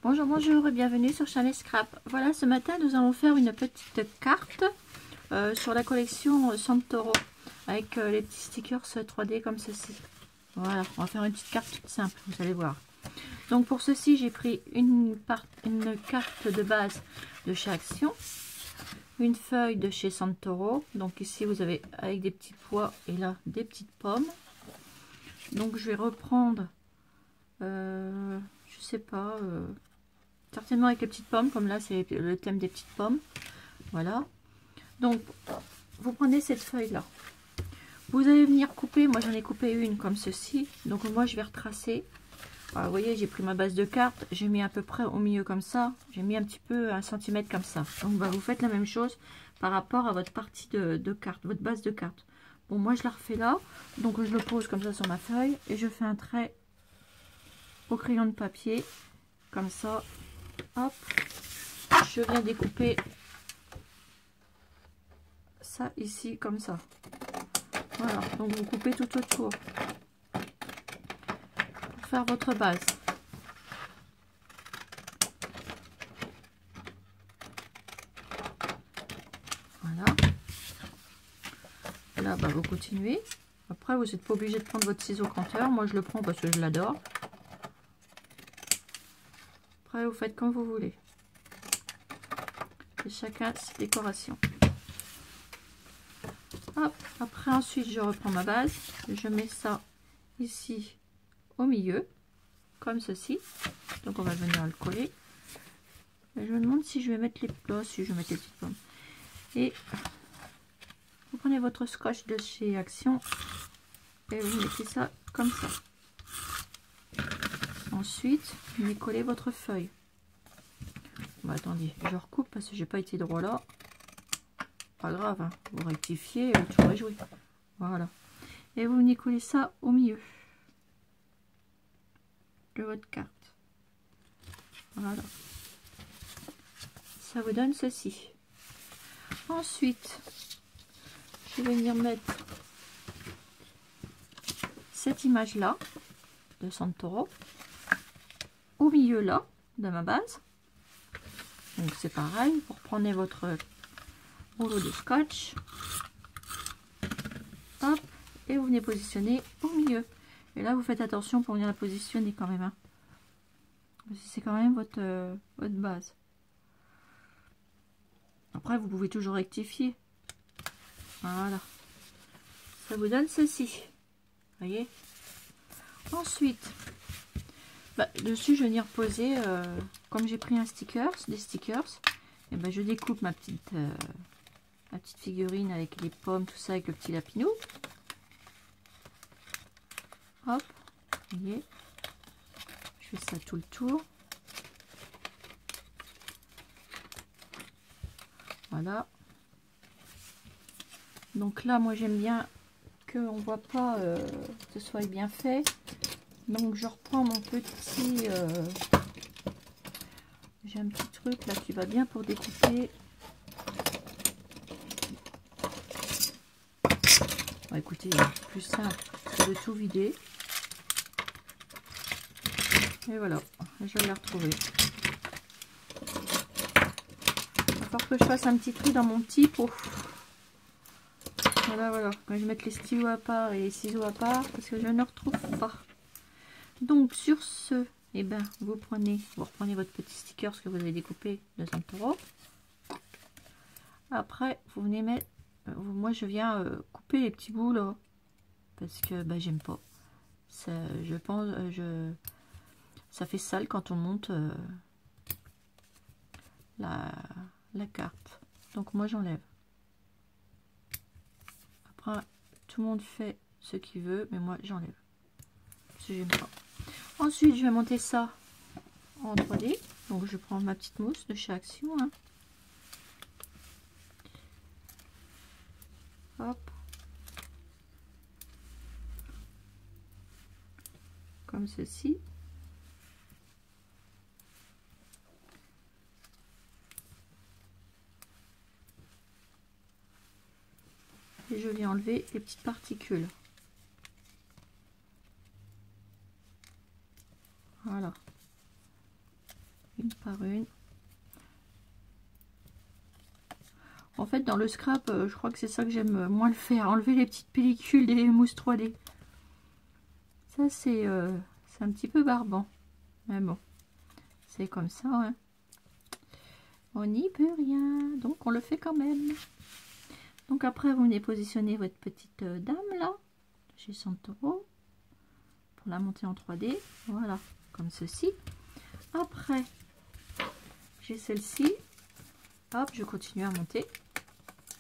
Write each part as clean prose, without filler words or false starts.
Bonjour, bonjour et bienvenue sur Chanel Scrap. Voilà, ce matin nous allons faire une petite carte sur la collection Santoro avec les petits stickers 3D comme ceci. Voilà, on va faire une petite carte toute simple, vous allez voir. Donc pour ceci, j'ai pris une carte de base de chez Action, une feuille de chez Santoro. Donc ici vous avez avec des petits pois et là des petites pommes. Donc je vais reprendre, je sais pas, certainement avec les petites pommes, comme là c'est le thème des petites pommes. Voilà. Donc vous prenez cette feuille là. Vous allez venir couper, moi j'en ai coupé une comme ceci. Donc moi je vais retracer. Voilà, vous voyez, j'ai pris ma base de carte, j'ai mis à peu près au milieu comme ça. J'ai mis un petit peu 1 cm comme ça. Donc bah, vous faites la même chose par rapport à votre partie de carte, votre base de carte. Bon, moi je la refais là. Donc je le pose comme ça sur ma feuille et je fais un trait au crayon de papier. Comme ça. Hop. Je viens découper ça ici comme ça. Voilà, donc vous coupez tout autour pour faire votre base. Voilà. Là, bah, vous continuez. Après, vous n'êtes pas obligé de prendre votre ciseau canteur. Moi, je le prends parce que je l'adore. Après, vous faites comme vous voulez. Et chacun ses décorations. Hop. Après, ensuite, je reprends ma base. Je mets ça ici au milieu, comme ceci. Donc, on va venir le coller. Et je me demande si je vais mettre les plots, si je vais mettre les petites pommes. Et vous prenez votre scotch de chez Action et vous mettez ça comme ça. Ensuite, vous venez coller votre feuille. Bah, attendez, je recoupe parce que j'ai pas été droit là. Pas grave, hein. Vous rectifiez, tout est joué. Voilà. Et vous venez coller ça au milieu de votre carte. Voilà. Ça vous donne ceci. Ensuite, je vais venir mettre cette image là de Santoro au milieu là de ma base. Donc c'est pareil, vous reprenez votre rouleau de scotch, hop, et vous venez positionner au milieu. Et là vous faites attention pour venir la positionner quand même, hein. C'est quand même votre base. Après vous pouvez toujours rectifier. Voilà, ça vous donne ceci, voyez. Ensuite, bah, dessus je vais venir poser, comme j'ai pris des stickers, et ben je découpe ma petite figurine avec les pommes, tout ça, avec le petit lapinou. Hop, vous voyez, je fais ça tout le tour. Voilà. Donc là, moi j'aime bien qu'on voit pas que ce soit bien fait. Donc je reprends mon petit... j'ai un petit truc là qui va bien pour découper. Bon, écoutez, plus simple, c'est de tout vider. Et voilà, je vais la retrouver. Il va falloir que je fasse un petit tri dans mon petit pot. Voilà, voilà. Quand je vais mettre les stylos à part et les ciseaux à part, parce que je ne retrouve pas. Donc sur ce, eh ben, vous reprenez votre petit sticker que vous avez découpé de Santoro. Après, vous venez mettre, moi je viens couper les petits bouts là, parce que bah, j'aime pas. Ça, je pense, ça fait sale quand on monte la carte. Donc moi j'enlève. Après, tout le monde fait ce qu'il veut, mais moi j'enlève. Parce que j'aime pas. Ensuite, je vais monter ça en 3D. Donc, je prends ma petite mousse de chez Action, hein. Hop. Comme ceci. Et je viens enlever les petites particules. Voilà. une par une. En fait, dans le scrap, je crois que c'est ça que j'aime moins le faire, enlever les petites pellicules des mousses 3D. Ça, c'est un petit peu barbant. Mais bon, c'est comme ça, hein. On n'y peut rien, donc on le fait quand même. Donc après, vous venez positionner votre petite dame là, chez Santoro, pour la monter en 3D. Voilà, comme ceci. Après, j'ai celle-ci. Hop, je continue à monter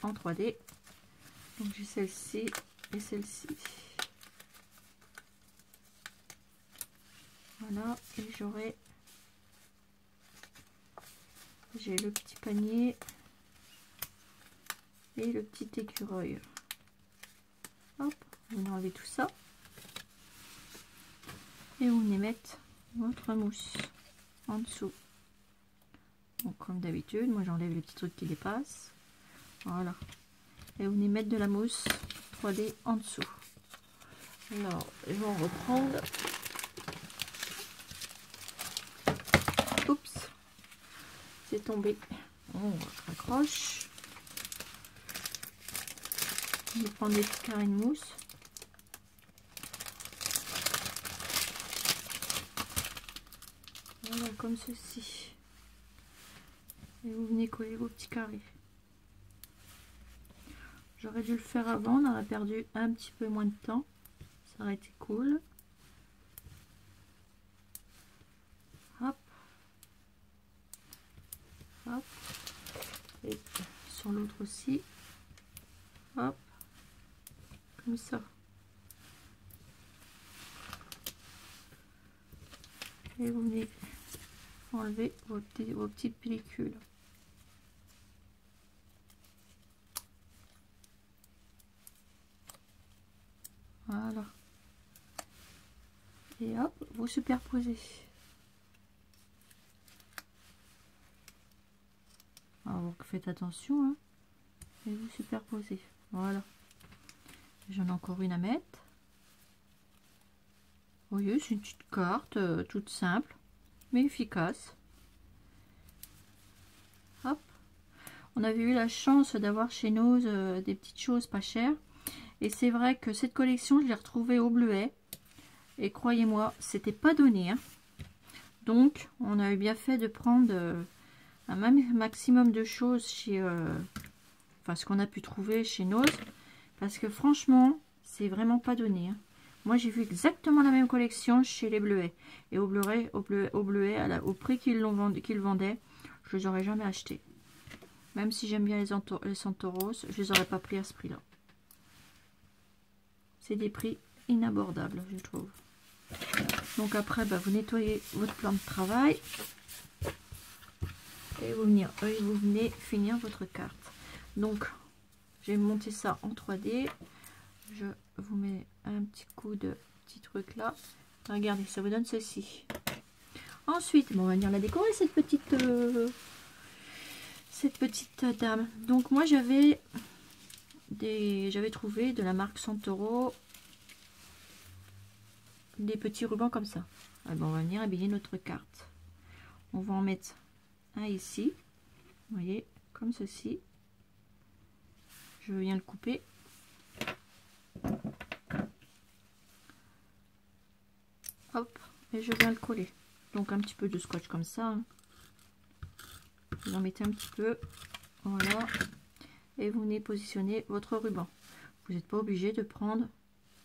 en 3D. Donc j'ai celle-ci et celle-ci. Voilà, et j'ai le petit panier et le petit écureuil. Hop, vous enlevez tout ça. Et vous venez mettre votre mousse en dessous. Donc comme d'habitude, moi j'enlève les petits trucs qui dépassent. Voilà. Et vous venez mettre de la mousse 3D en dessous. Alors, je vais en reprendre. Oups, c'est tombé. On raccroche. Je vais prendre des petits carrés de mousse. Voilà, comme ceci. Et vous venez coller vos petits carrés. J'aurais dû le faire avant, on aurait perdu un petit peu moins de temps. Ça aurait été cool. Hop. Hop. Et sur l'autre aussi. Hop. Comme ça. Et vous venez enlever vos petites pellicules. Voilà. Et hop, vous superposez. Alors vous faites attention, hein, et vous superposez. Voilà. J'en ai encore une à mettre. Vous voyez, c'est une petite carte toute simple, mais efficace. Hop. On avait eu la chance d'avoir chez nous des petites choses pas chères. Et c'est vrai que cette collection, je l'ai retrouvée au Bleuet. Et croyez-moi, c'était pas donné, hein. Donc, on a eu bien fait de prendre un maximum de choses chez... enfin, ce qu'on a pu trouver chez Noz. Parce que franchement, c'est vraiment pas donné, hein. Moi, j'ai vu exactement la même collection chez les Bleuets. Et au Bleuet, au prix qu'ils vendaient, je les aurais jamais achetés. Même si j'aime bien les Santoros, je les aurais pas pris à ce prix-là. C'est des prix inabordables, je trouve. Donc après, bah, vous nettoyez votre plan de travail. Et vous venez finir votre carte. Donc, j'ai monté ça en 3D. Je vous mets un petit coup de petit truc là. Regardez, ça vous donne ceci. Ensuite, bon, on va venir la décorer, cette petite dame. Donc moi, j'avais trouvé de la marque Santoro des petits rubans comme ça. Ah bon, on va venir habiller notre carte. On va en mettre un ici. Vous voyez, comme ceci. Je viens le couper. Hop, et je viens le coller. Donc un petit peu de scotch comme ça, hein. Vous en mettez un petit peu. Voilà. Et vous venez positionner votre ruban. Vous n'êtes pas obligé de prendre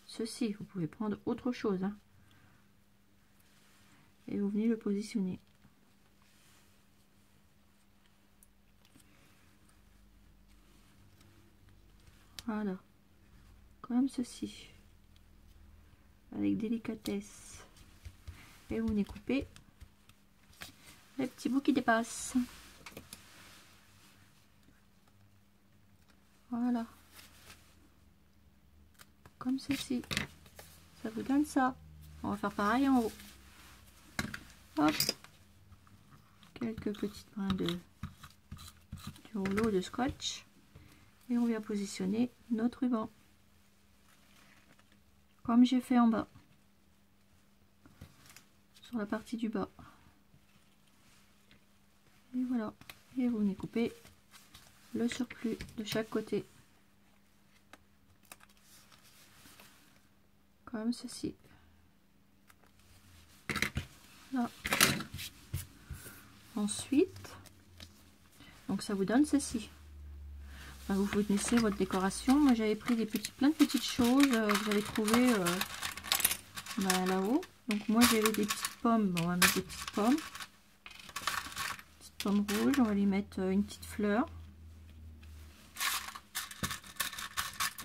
ceci. Vous pouvez prendre autre chose, hein. Et vous venez le positionner. Voilà. Comme ceci. Avec délicatesse. Et vous venez couper les petits bouts qui dépassent. Voilà. Comme ceci. Ça vous donne ça. On va faire pareil en haut. Hop. Quelques petites brins du rouleau de scotch. Et on vient positionner notre ruban. Comme j'ai fait en bas. Sur la partie du bas. Voilà. Et vous venez couper le surplus de chaque côté. Comme ceci. Là. Ensuite, donc ça vous donne ceci. Vous connaissez votre décoration. Moi j'avais pris plein de petites choses que j'avais trouvées là-haut. Donc moi j'avais des petites pommes. Bon, on va mettre des petites pommes. Petites pommes rouges. On va lui mettre une petite fleur.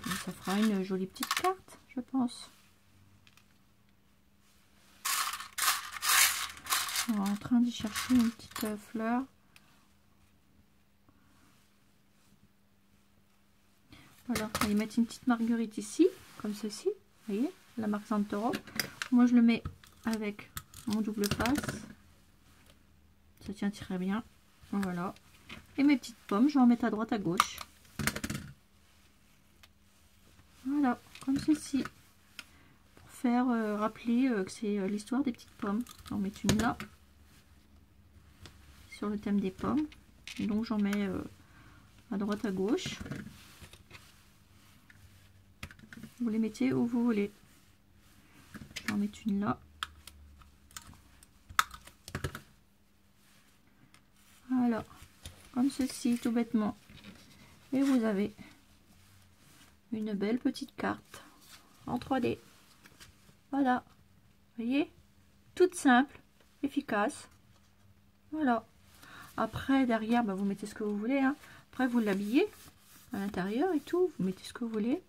Et ça fera une jolie petite carte, je pense. On est en train d'y chercher une petite fleur. Voilà, on va y mettre une petite marguerite ici, comme ceci. Vous voyez, la marque Santoro. Moi, je le mets avec mon double face. Ça tient très bien. Voilà. Et mes petites pommes, je vais en mettre à droite, à gauche. Voilà, comme ceci. Pour faire rappeler que c'est l'histoire des petites pommes. J'en mets une là. Sur le thème des pommes. Et donc, j'en mets à droite, à gauche. Vous les mettez où vous voulez. Je vais en mettre une là. Voilà. Comme ceci, tout bêtement. Et vous avez une belle petite carte en 3D. Voilà. Vous voyez? Toute simple, efficace. Voilà. Après, derrière, vous mettez ce que vous voulez. Hein. Après, vous l'habillez à l'intérieur et tout. Vous mettez ce que vous voulez.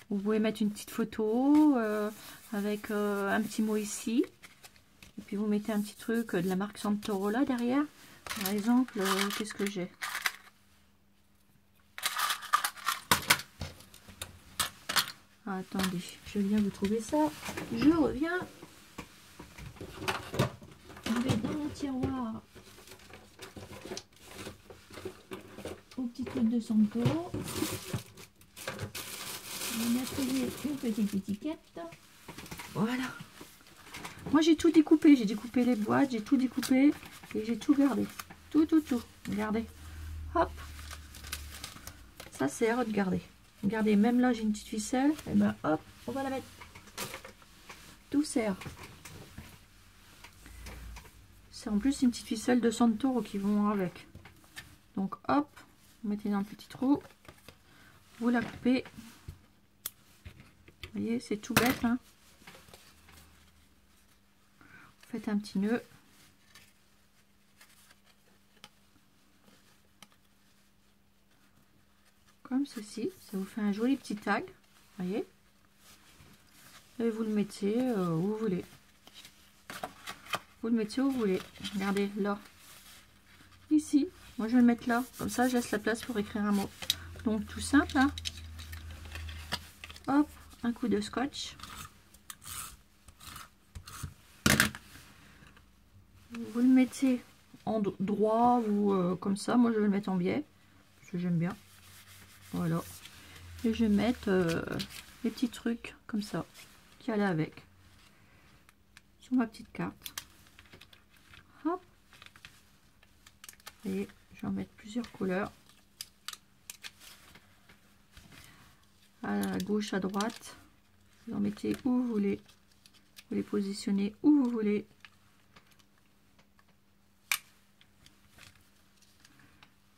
Vous pouvez mettre une petite photo avec un petit mot ici. Et puis vous mettez un petit truc de la marque Santoro là derrière. Par exemple, qu'est-ce que j'ai? Attendez, je viens vous trouver ça. Je reviens. Je vais dans mon tiroir. Au petit truc de Santoro. On a trouvé une petite étiquette. Voilà. Moi j'ai tout découpé. J'ai découpé les boîtes, j'ai tout découpé et j'ai tout gardé. Tout. Regardez. Hop. Ça sert de garder. Regardez, même là j'ai une petite ficelle. Et ben hop, on va la mettre. Tout sert. C'est en plus une petite ficelle de Santoro qui vont avec. Donc hop, vous mettez dans le petit trou. Vous la coupez. Vous voyez, c'est tout bête. Hein. Vous faites un petit nœud. Comme ceci. Ça vous fait un joli petit tag. Vous voyez. Et vous le mettez où vous voulez. Vous le mettez où vous voulez. Regardez, là. Ici. Moi, je vais le mettre là. Comme ça, je laisse la place pour écrire un mot. Donc, tout simple. Hein. Hop. Un coup de scotch. Vous le mettez en droit ou comme ça. Moi, je vais le mettre en biais. Parce que j'aime bien. Voilà. Et je vais mettre les petits trucs comme ça. Qui allaient avec. Sur ma petite carte. Hop. Et je vais en mettre plusieurs couleurs. À gauche, à droite. Vous en mettez où vous voulez. Vous les positionnez où vous voulez.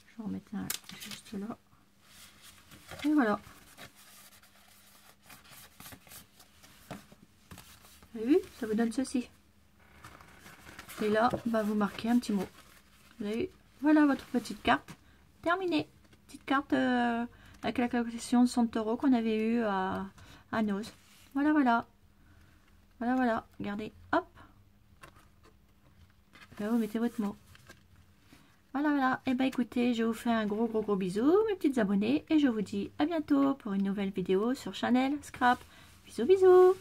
Je vais en mettre un juste là. Et voilà. Vous avez vu? Ça vous donne ceci. Et là, vous marquez un petit mot. Vous avez vu? Voilà votre petite carte. Terminée. Petite carte avec la collection de Santoro qu'on avait eu à Noz. Voilà. Regardez. Hop. Là, vous mettez votre mot. Voilà. Et écoutez, je vous fais un gros bisou, mes petites abonnés. Et je vous dis à bientôt pour une nouvelle vidéo sur Chanel Scrap. Bisous.